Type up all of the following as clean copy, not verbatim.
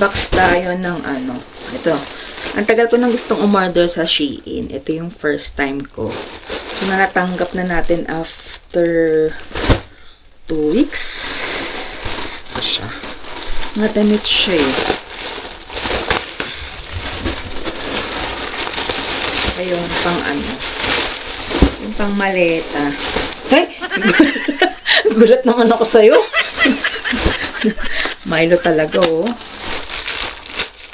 nag-unbox tayo ng ano. Ito. Ang tagal ko nang gustong umorder sa Shein. Ito yung first time ko. So, natanggap na natin after 2 weeks. Ito siya. Madamit siya eh. Ay, yung pang ano. Yung pang maleta. Ay! Gulat naman ako sa'yo. Milo talaga, oh.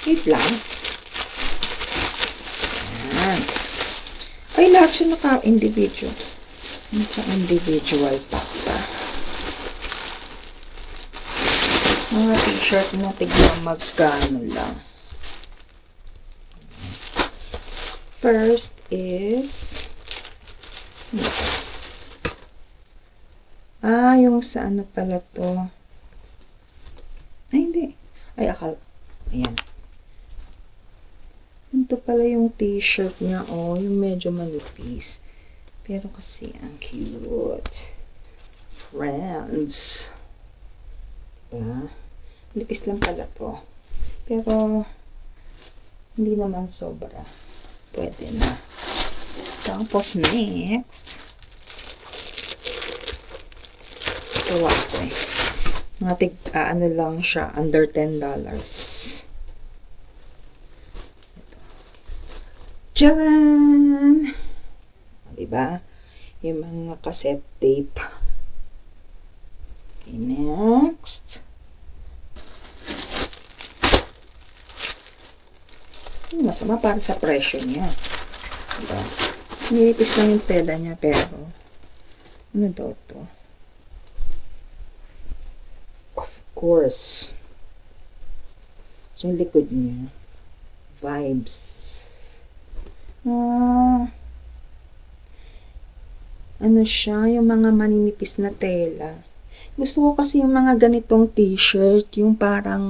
Wait lang. Ayan. Ay, lahat siya naka-individual. Naka-individual pack pa. Mga t-shirt na tignan magkano lang. First is yung sa ano pala to. Ay, hindi. Ay, akala. Ayan. Ito pala yung t-shirt niya. Oh, yung medyo manipis. Pero kasi, ang cute. Friends. Diba? Manipis lang pala to. Pero, hindi naman sobra. Pwede na. Tapos, next. Ito ako eh. Mga ano lang siya, under $10. Ito. Tcharan! Diba? Yung mga cassette tape. Okay, next. Masama para sa presyo niya. Diba? Nilipis lang yung tela niya, pero ano daw to? Of course. So, yung likod niya. Vibes. Ano siya? Yung mga maninipis na tela. Gusto ko kasi yung mga ganitong t-shirt. Yung parang,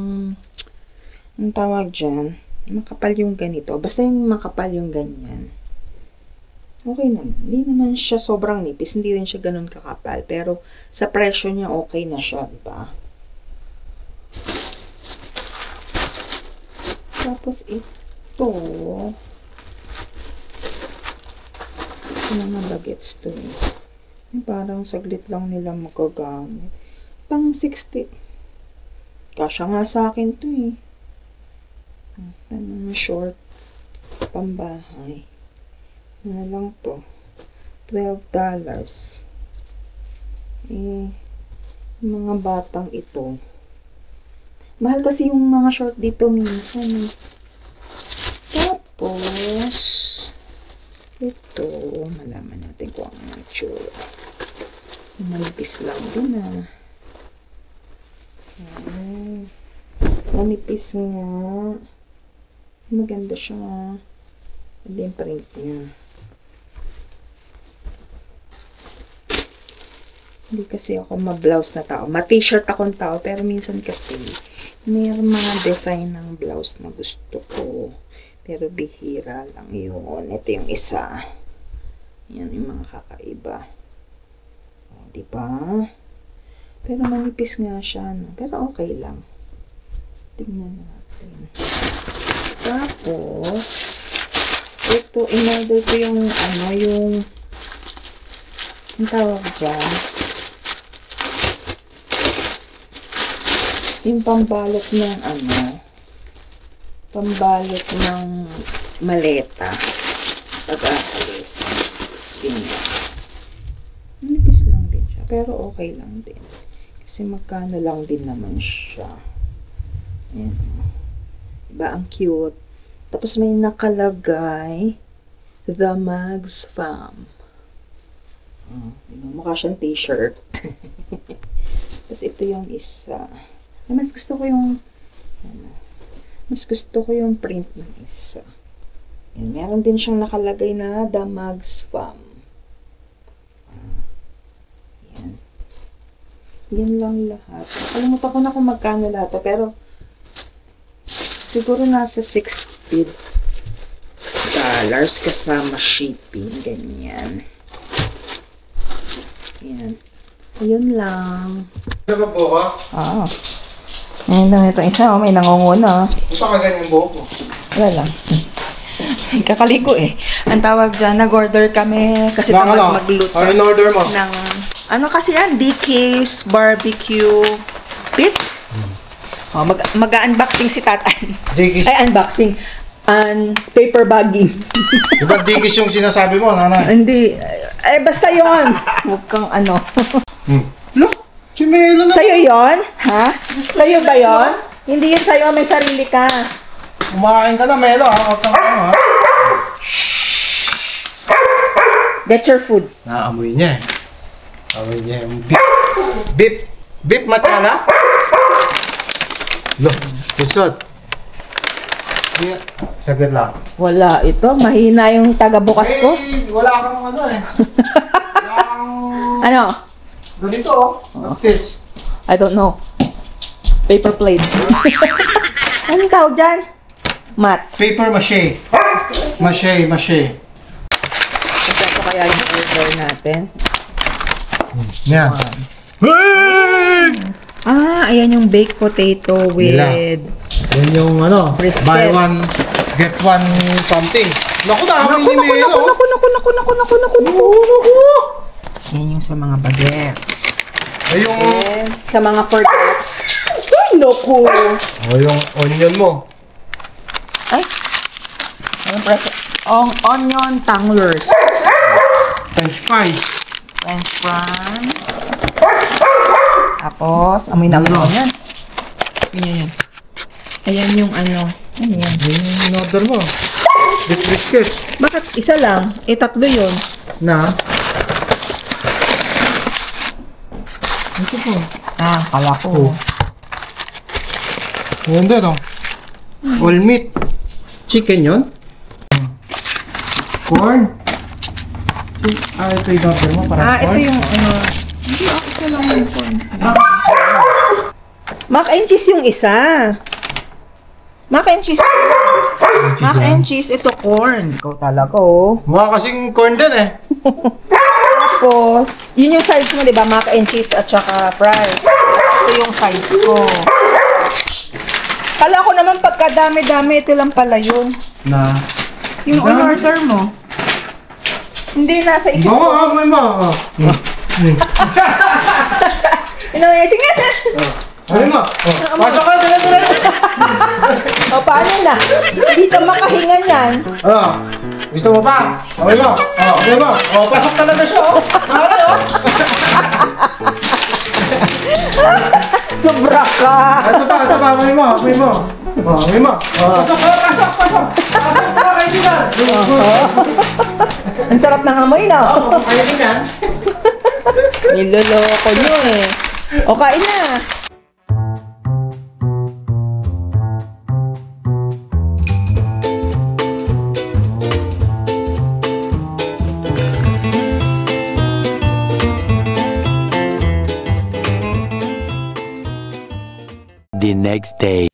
ang tawag dyan? Makapal yung ganito. Basta yung makapal yung ganyan. Okay naman. Hindi naman siya sobrang nipis. Hindi rin siya ganun kakapal. Pero sa presyo niya, okay na siya. Diba? Tapos ito. Kasi mga bagets to eh. Yung parang saglit lang nila magagamit. Pang 60. Kasya nga sa akin to eh. Mga short pambahay. Ano lang to? $12. Eh, yung mga batang ito. Mahal kasi yung mga short dito minsan. Eh. Tapos, ito, malaman natin kung ang itsura. Manipis lang din ah. Manipis nga. Maganda siya. Hindi yung print niya. Hindi kasi ako ma-blouse na tao. Ma-t-shirt akong tao. Pero minsan kasi, may mga design ng blouse na gusto ko. Pero bihira lang yun. Ito yung isa. Yan yung mga kakaiba. O, diba? Pero manipis nga siya. No? Pero okay lang. Tingnan natin. Tapos, ito, in-order ko yung, ano, yung tawag dyan. Yung pambalot ng, ano, pambalot ng maleta. Pag-aalis. Ganyan. Manipis lang din siya. Pero okay lang din. Kasi magkano lang din naman siya. Ayan. Diba? Ang cute. Tapos may nakalagay The Mags Fam. Mukha siyang t-shirt. Tapos ito yung isa. Ay, mas gusto ko yung print ng isa. Yan, meron din siyang nakalagay na The Mags Fam. Yan. Yan lang lahat. Kalimutan ko na kung magkano lahat. Pero siguro nasa $60 kasama shipping. Ganyan. Yan. Yun lang. Ano po ka? Ito isa, may nangunguna. Ito ka ganyan buhok mo. Wala lang. Kakaligo eh. Ang tawag dyan, nag-order kami kasi tamad magluto. Ano in-order mo? Ng, ano kasi yan, DK's barbecue pit. Oh, mag-unboxing si tatay. Dikis. Ay, unboxing. Paper bagging. Diba dikis yung sinasabi mo, nanay? Hindi. Eh, basta yon. Huwag kang ano. Look, chimelo na. Sa'yo yon? Ha? Sa'yo ba yon? Hindi yun sa'yo, may sarili ka. Kumakain ka na, Melo. Huwag kang ano, ha? Get your food. Naamoy niya eh. Amoy niya yung beef. Beef. Beef matala? Look, pusod. Yeah. Sagad lang. Wala, ito. Mahina yung taga-bukas ko. Wala kang ano eh. Wala kang... Ano? Ganito oh. What's this? I don't know. Paper plate. Anong tawag dyan? Mat. Paper mache. Mache. Ito kaya yung order natin. Yan. Ayan yung baked potato with... Yan yung ano, brisket. buy one, get one something. Naku, dami ni Melo. Naku. Yan yung sa mga bagets. Ay, yung... And sa mga forgets. Ay, naku. yung onion mo. Ay. Onion tanglers. French fries. French fries. Tapos, amoy na mo yan. Yan. Ayan yung ano. Ano yan? Yan yung in-order mo. Beef brisket. Bakit isa lang? Tatlo yun. Na? Ito po. Kala ko. Ayan din oh. All meat. Chicken yun? Corn. Ito yung order mo. Parang Ito corn. yung ano. Hindi, ako lang yung corn. Mac and cheese yung isa. Mac and cheese. Mac and cheese, ito corn. Ikaw talaga, oh. Mukha kasing corn din eh. Tapos, yun yung sides mo, di ba? Mac and cheese at saka fries. Ito yung sides ko. Kala ko naman pagkadami-dami, ito lang pala yun. Na? Yung on-order mo. Hindi, nasa isip Oo, ko. amoy mo. Sige, sir. Amoy mo. Pasok ka, dala. O, paano na? Hindi ka makahinga yan. Ano? Gusto mo pa? Amoy mo. Amoy mo. Pasok talaga siya. Nakala oh. Sobra ka. Ito pa. Amoy mo. Amoy mo. Pasok ka. Pasok ka, kaibigan. Ang sarap ng amoy na. Oo, kaibigan. Niloloko nyo eh. O, kain na. The next day.